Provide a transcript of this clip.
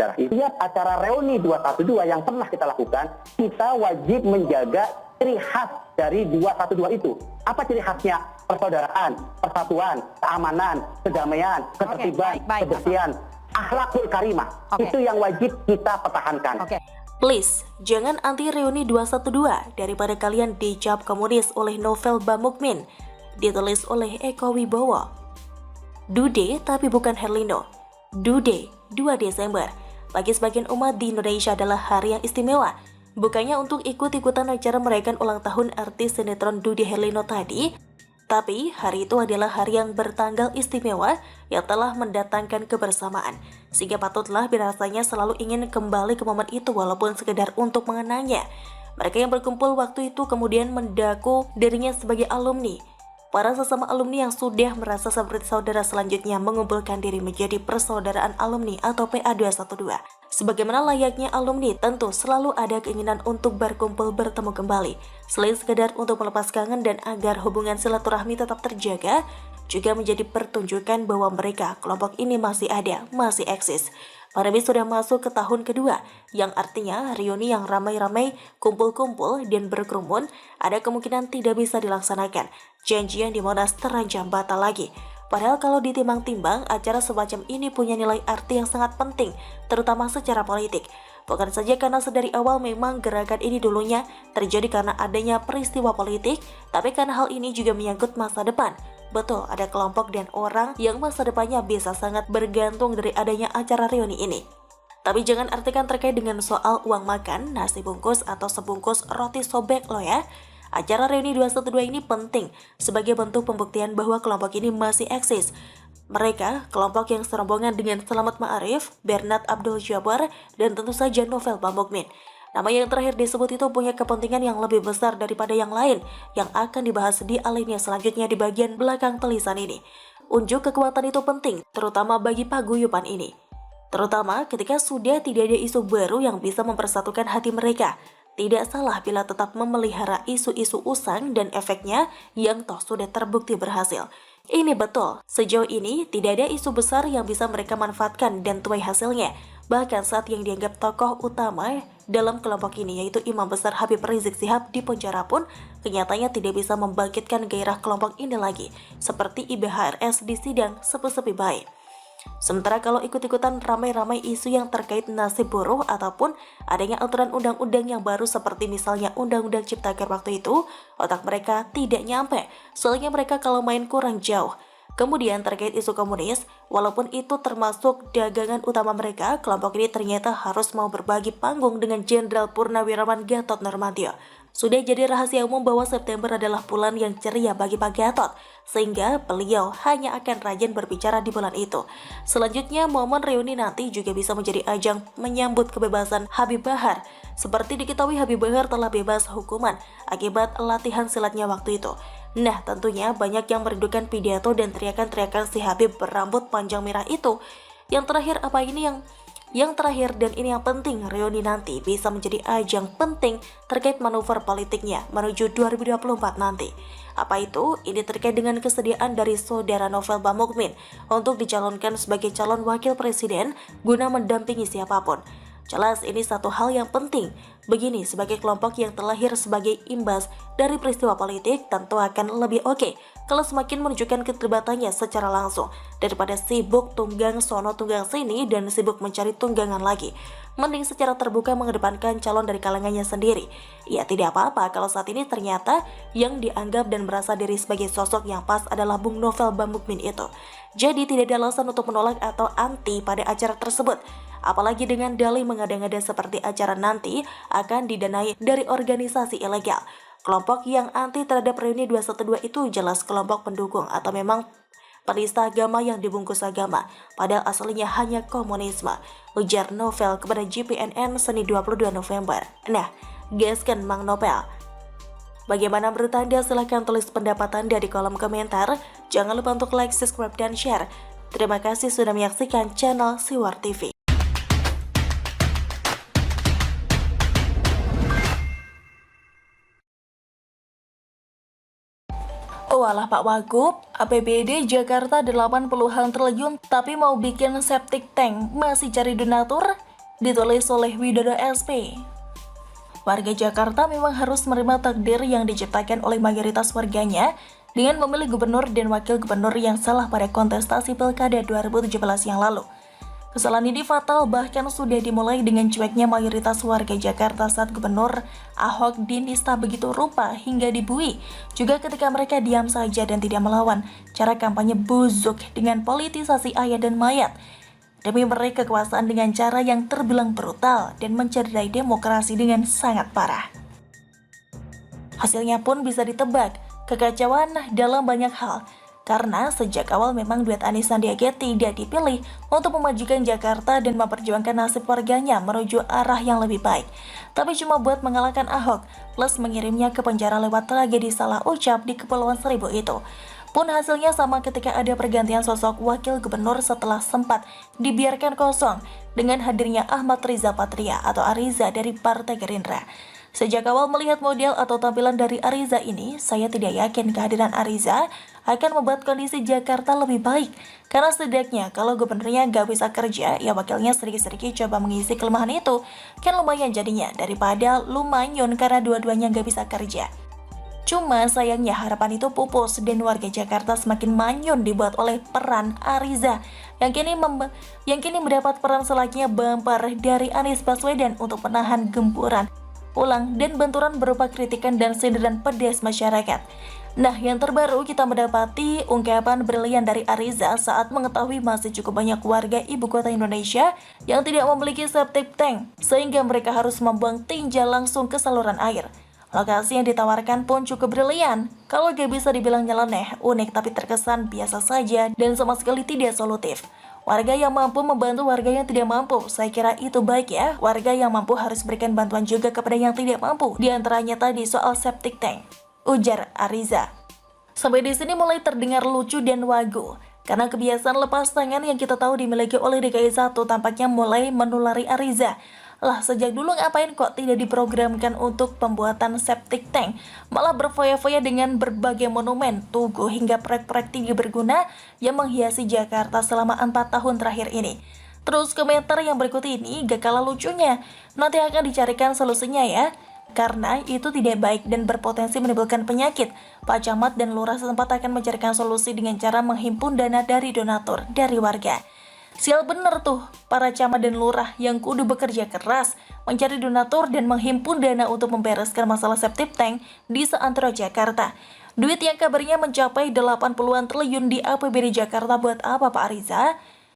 acara ini. Setiap acara reuni 212 yang pernah kita lakukan, kita wajib menjaga ciri khas dari 212 itu. Apa ciri khasnya? Persaudaraan, persatuan, keamanan, kedamaian, ketertiban, kebersihan, akhlakul karimah. Itu yang wajib kita pertahankan. Please, jangan anti reuni 212 daripada kalian dicap komunis oleh Novel Bamukmin. Ditulis oleh Eko Wibowo. Dude tapi bukan Herlindo. Dude 2 Desember. Bagi sebagian umat di Indonesia adalah hari yang istimewa. Bukannya untuk ikut-ikutan acara merayakan ulang tahun artis sinetron Dude Herlino tadi, tapi hari itu adalah hari yang bertanggal istimewa yang telah mendatangkan kebersamaan, sehingga patutlah rasanya selalu ingin kembali ke momen itu walaupun sekedar untuk mengenangnya. Mereka yang berkumpul waktu itu kemudian mendaku dirinya sebagai alumni. Para sesama alumni yang sudah merasa seperti saudara selanjutnya mengumpulkan diri menjadi Persaudaraan Alumni atau PA212. Sebagaimana layaknya alumni, tentu selalu ada keinginan untuk berkumpul bertemu kembali. Selain sekedar untuk melepas kangen dan agar hubungan silaturahmi tetap terjaga, juga menjadi pertunjukan bahwa mereka, kelompok ini masih ada, masih eksis. Pandemi sudah masuk ke tahun kedua, yang artinya reuni yang ramai-ramai, kumpul-kumpul, dan berkerumun ada kemungkinan tidak bisa dilaksanakan. Janjian di Monas terancam batal lagi. Padahal kalau ditimbang-timbang, acara semacam ini punya nilai arti yang sangat penting, terutama secara politik. Bukan saja karena sedari awal memang gerakan ini dulunya terjadi karena adanya peristiwa politik, tapi karena hal ini juga menyangkut masa depan. Betul, ada kelompok dan orang yang masa depannya bisa sangat bergantung dari adanya acara reuni ini. Tapi jangan artikan terkait dengan soal uang makan, nasi bungkus, atau sebungkus roti sobek lo ya. Acara reuni 212 ini penting sebagai bentuk pembuktian bahwa kelompok ini masih eksis. Mereka, kelompok yang serombongan dengan Selamat Ma'arif, Bernard Abdul Jabbar, dan tentu saja Novel Bamukmin. Nama yang terakhir disebut itu punya kepentingan yang lebih besar daripada yang lain yang akan dibahas di alinea selanjutnya di bagian belakang tulisan ini. Unjuk kekuatan itu penting, terutama bagi paguyuban ini. Terutama ketika sudah tidak ada isu baru yang bisa mempersatukan hati mereka. Tidak salah bila tetap memelihara isu-isu usang dan efeknya yang toh sudah terbukti berhasil. Ini betul, sejauh ini tidak ada isu besar yang bisa mereka manfaatkan dan tuai hasilnya. Bahkan saat yang dianggap tokoh utama dalam kelompok ini yaitu Imam Besar Habib Rizik Syihab di penjara pun kenyataannya tidak bisa membangkitkan gairah kelompok ini lagi seperti IBHRS di sidang sepi-sepi baik. Sementara kalau ikut-ikutan ramai-ramai isu yang terkait nasib buruh ataupun adanya aturan undang-undang yang baru seperti misalnya Undang-Undang Ciptaker waktu itu, otak mereka tidak nyampe, soalnya mereka kalau main kurang jauh. Kemudian terkait isu komunis, walaupun itu termasuk dagangan utama mereka, kelompok ini ternyata harus mau berbagi panggung dengan Jenderal Purnawirawan Gatot Nurmantio. Sudah jadi rahasia umum bahwa September adalah bulan yang ceria bagi Pak Gatot, sehingga beliau hanya akan rajin berbicara di bulan itu. Selanjutnya, momen reuni nanti juga bisa menjadi ajang menyambut kebebasan Habib Bahar. Seperti diketahui, Habib Bahar telah bebas hukuman akibat latihan silatnya waktu itu. Nah, tentunya banyak yang merindukan pidato dan teriakan-teriakan si Habib berambut panjang merah itu. Yang terakhir apa ini yang terakhir dan ini yang penting, reuni nanti bisa menjadi ajang penting terkait manuver politiknya menuju 2024 nanti. Apa itu? Ini terkait dengan kesediaan dari saudara Novel Bamukmin untuk dicalonkan sebagai calon wakil presiden guna mendampingi siapapun. Jelas ini satu hal yang penting. Begini, sebagai kelompok yang terlahir sebagai imbas dari peristiwa politik tentu akan lebih oke kalau semakin menunjukkan keterlibatannya secara langsung daripada sibuk tunggang sono tunggang sini dan sibuk mencari tunggangan lagi. Mending secara terbuka mengedepankan calon dari kalangannya sendiri. Ya tidak apa-apa kalau saat ini ternyata yang dianggap dan merasa diri sebagai sosok yang pas adalah Bung Novel Bamukmin itu. Jadi tidak ada alasan untuk menolak atau anti pada acara tersebut. Apalagi dengan dalih mengada-ngada seperti acara nanti akan didanai dari organisasi ilegal. Kelompok yang anti terhadap reuni 212 itu jelas kelompok pendukung atau memang penista agama yang dibungkus agama, padahal aslinya hanya komunisme, ujar Novel kepada JPNN Senin 22 November. Nah, gaskan Mang Novel. Bagaimana menurut Anda? Silahkan tulis pendapat Anda di kolom komentar. Jangan lupa untuk like, subscribe, dan share. Terima kasih sudah menyaksikan channel Siwar TV. Walah Pak Wagub, APBD Jakarta 80-an triliun tapi mau bikin septic tank masih cari donatur? Ditulis oleh Widodo SP. Warga Jakarta memang harus menerima takdir yang diciptakan oleh mayoritas warganya dengan memilih gubernur dan wakil gubernur yang salah pada kontestasi Pilkada 2017 yang lalu. Kesalahan ini fatal bahkan sudah dimulai dengan cueknya mayoritas warga Jakarta saat Gubernur Ahok dinista begitu rupa hingga dibui. Juga ketika mereka diam saja dan tidak melawan cara kampanye busuk dengan politisasi ayat dan mayat demi meraih kekuasaan dengan cara yang terbilang brutal dan mencederai demokrasi dengan sangat parah. Hasilnya pun bisa ditebak, kekacauan dalam banyak hal. Karena sejak awal memang duet Anies Sandiaga tidak dipilih untuk memajukan Jakarta dan memperjuangkan nasib warganya menuju arah yang lebih baik. Tapi cuma buat mengalahkan Ahok, plus mengirimnya ke penjara lewat tragedi salah ucap di Kepulauan Seribu itu. Pun hasilnya sama ketika ada pergantian sosok wakil gubernur setelah sempat dibiarkan kosong dengan hadirnya Ahmad Riza Patria atau Ariza dari Partai Gerindra. Sejak awal melihat model atau tampilan dari Ariza ini, saya tidak yakin kehadiran Ariza akan membuat kondisi Jakarta lebih baik. Karena setidaknya kalau gubernurnya gak bisa kerja, ya wakilnya sedikit-sedikit coba mengisi kelemahan itu. Kan lumayan jadinya daripada lumayan karena dua-duanya gak bisa kerja. Cuma sayangnya harapan itu pupus dan warga Jakarta semakin manyun dibuat oleh peran Ariza yang kini mendapat peran selayaknya bumper dari Anies Baswedan untuk menahan gempuran ulang dan benturan berupa kritikan dan sindiran pedas masyarakat. Nah, yang terbaru kita mendapati ungkapan brilian dari Ariza saat mengetahui masih cukup banyak warga ibu kota Indonesia yang tidak memiliki septic tank sehingga mereka harus membuang tinja langsung ke saluran air. Lokasi yang ditawarkan pun cukup brilian. Kalau gak bisa dibilang nyeleneh, unik tapi terkesan biasa saja dan sama sekali tidak solutif. Warga yang mampu membantu warga yang tidak mampu, saya kira itu baik ya. Warga yang mampu harus berikan bantuan juga kepada yang tidak mampu. Di antaranya tadi soal septic tank, ujar Ariza. Sampai di sini mulai terdengar lucu dan wagu. Karena kebiasaan lepas tangan yang kita tahu dimiliki oleh DKI 1 tampaknya mulai menulari Ariza. Lah, sejak dulu ngapain kok tidak diprogramkan untuk pembuatan septic tank? Malah berfoya-foya dengan berbagai monumen, tugu hingga proyek-proyek tinggi berguna yang menghiasi Jakarta selama 4 tahun terakhir ini. Terus komentar yang berikut ini gak kalah lucunya. Nanti akan dicarikan solusinya ya. Karena itu tidak baik dan berpotensi menimbulkan penyakit. Pak Camat dan Lurah setempat akan mencarikan solusi dengan cara menghimpun dana dari donatur dari warga. Sial bener tuh para camat dan lurah yang kudu bekerja keras mencari donatur dan menghimpun dana untuk membereskan masalah septic tank di seantero Jakarta. Duit yang kabarnya mencapai 80-an triliun di APBD Jakarta buat apa Pak Ariza?